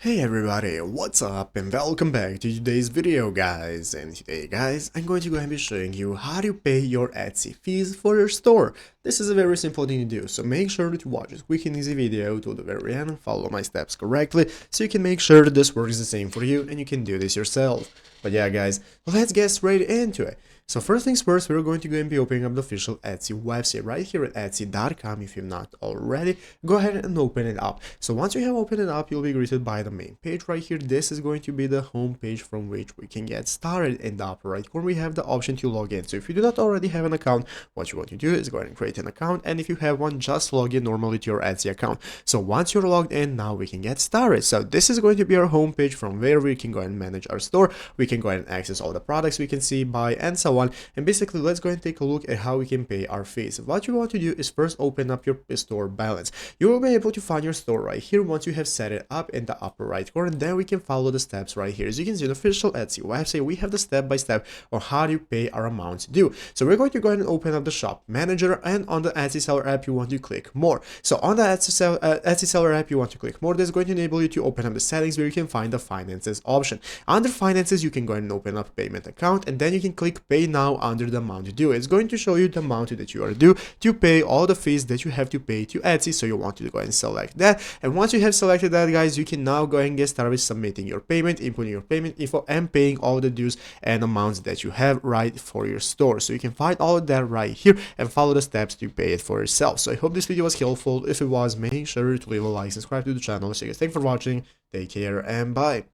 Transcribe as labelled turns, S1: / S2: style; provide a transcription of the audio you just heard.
S1: Hey everybody, what's up and welcome back to today's video guys. And today guys, I'm going to go ahead and be showing you how to pay your Etsy fees for your store. This is a very simple thing to do, so make sure to watch this quick and easy video to the very end and follow my steps correctly so you can make sure that this works the same for you and you can do this yourself. But yeah guys, let's get straight into it. So first things first, we're going to go and be opening up the official Etsy website right here at etsy.com. If you've not already, go ahead and open it up. So once you have opened it up, you'll be greeted by the main page right here. This is going to be the home page from which we can get started. In the upper right corner, we have the option to log in. So if you do not already have an account, what you want to do is go ahead and create an account. And if you have one, just log in normally to your Etsy account. So once you're logged in, now we can get started. So this is going to be our home page from where we can go and manage our store. We can go ahead and access all the products we can see, buy, and so on. And basically, let's go and take a look at how we can pay our fees. What you want to do is first open up your store balance. You will be able to find your store right here once you have set it up in the upper right corner. And then we can follow the steps right here. As you can see, on the official Etsy website, we have the step-by-step on how to pay our amounts due. So we're going to go ahead and open up the shop manager, and on the Etsy seller app, you want to click more. So on the Etsy seller app, you want to click more. That's going to enable you to open up the settings where you can find the finances option. Under finances, you can go ahead and open up payment account, and then you can click pay now under the amount due. It's going to show you the amount that you are due to pay all the fees that you have to pay to Etsy. So you want to go ahead and select that. And once you have selected that, guys, you can now go ahead and get started with submitting your payment, inputting your payment info, and paying all the dues and amounts that you have right for your store. So you can find all of that right here and follow the steps to pay it for yourself. So I hope this video was helpful. If it was, make sure to leave a like, subscribe to the channel. So guys, thanks for watching. Take care and bye.